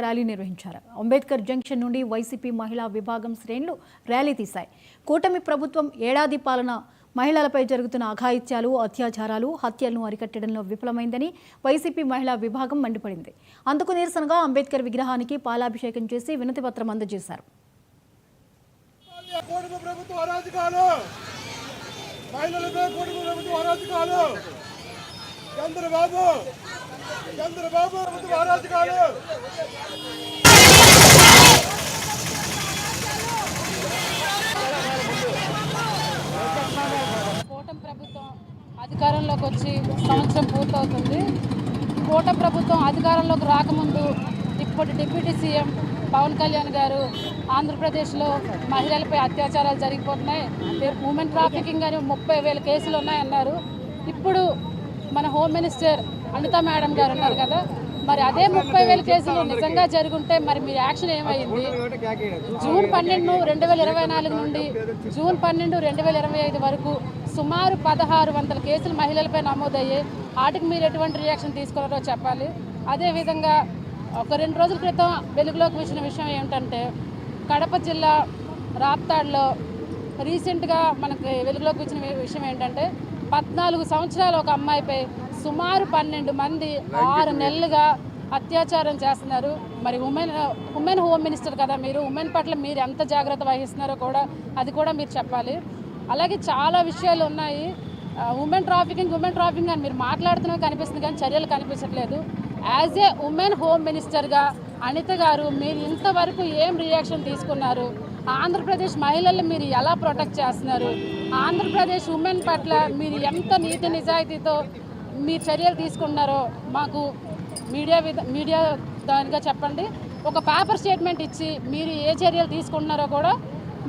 Rally నిర్వహించారు. Ambedkar junction నుండి YCP మహిళా విభాగం శ్రేణులు ర్యాలీ తీశాయి. కూటమి ప్రభుత్వం ఏడాది పాలన మహిళలపై జరుగుతున్న అఘాయిత్యాలు, అత్యాచారాలు, హత్యలను అరికట్టడంలో విఫలమైందని వైసీపీ మహిళా విభాగం మండిపడింది. అందుకు నిరసనగా అంబేద్కర్ విగ్రహానికి పాలాభిషేకం చేసి వినతి పత్రం అందజేశారు. కూటమి ప్రభుత్వం అధికారంలోకి వచ్చి సంవత్సరం పూర్తవుతుంది. కూటమి ప్రభుత్వం అధికారంలోకి రాకముందు ఇప్పటి డిప్యూటీ సీఎం పవన్ కళ్యాణ్ గారు ఆంధ్రప్రదేశ్లో మహిళలపై అత్యాచారాలు జరిగిపోతున్నాయి, ఉమెన్ ట్రాఫికింగ్ అని 30,000 కేసులు ఉన్నాయన్నారు. ఇప్పుడు మన హోమ్ మినిస్టర్ అనితా మేడం గారు ఉన్నారు కదా, మరి అదే 30,000 కేసులు నిజంగా జరుగుంటే మరి మీ యాక్షన్ ఏమైంది? జూన్ 12, 2024 నుండి జూన్ 12, 2025 వరకు సుమారు 1600 కేసులు మహిళలపై నమోదయ్యాయి. వాటికి మీరు ఎటువంటి రియాక్షన్ తీసుకున్నారో చెప్పాలి. అదేవిధంగా ఒక 2 రోజుల క్రితం వెలుగులోకి వచ్చిన విషయం ఏమిటంటే, కడప జిల్లా రాప్తాడ్లో రీసెంట్గా మనకి వెలుగులోకి వచ్చిన విషయం ఏంటంటే, 14 సంవత్సరాల ఒక అమ్మాయిపై సుమారు 12 మంది 6 నెలలుగా అత్యాచారం చేస్తున్నారు. మరి ఉమెన్ హోమ్ మినిస్టర్ కదా మీరు, ఉమెన్ పట్ల మీరు ఎంత జాగ్రత్త వహిస్తున్నారో కూడా అది కూడా మీరు చెప్పాలి. అలాగే చాలా విషయాలు ఉన్నాయి. ఉమెన్ ట్రాఫికింగ్ అని మీరు మాట్లాడుతున్నవి కనిపిస్తుంది కానీ చర్యలు కనిపించట్లేదు. యాజ్ ఏ ఉమెన్ హోమ్ మినిస్టర్గా అనిత గారు మీరు ఇంతవరకు ఏం రియాక్షన్ తీసుకున్నారు? ఆంధ్రప్రదేశ్ మహిళల్ని మీరు ఎలా ప్రొటెక్ట్ చేస్తున్నారు? ఆంధ్రప్రదేశ్ ఉమెన్ పట్ల మీరు ఎంత నీతి నిజాయితీతో మీరు చర్యలు తీసుకున్నారో మాకు మీడియా దానిగా చెప్పండి. ఒక పేపర్ స్టేట్మెంట్ ఇచ్చి మీరు ఏ చర్యలు తీసుకుంటున్నారో కూడా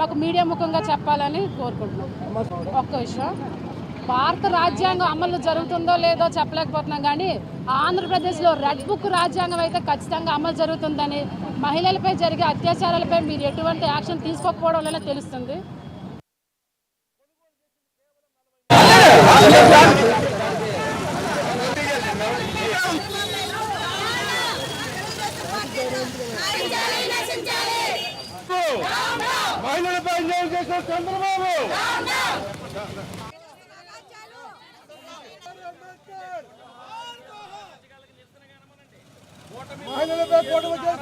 మాకు మీడియా ముఖంగా చెప్పాలని కోరుకుంటున్నాం. ఒక్క విషయం, భారత రాజ్యాంగం అమలు జరుగుతుందో లేదో చెప్పలేకపోతున్నాం కానీ ఆంధ్రప్రదేశ్లో రెడ్ బుక్ రాజ్యాంగం అయితే ఖచ్చితంగా అమలు జరుగుతుందని, మహిళలపై జరిగే అత్యాచారాలపై మీరు ఎటువంటి యాక్షన్ తీసుకోకపోవడం వల్ల తెలుస్తుంది. మహిళలపై అన్యాయం చేసిన చంద్రబాబు మహిళలపై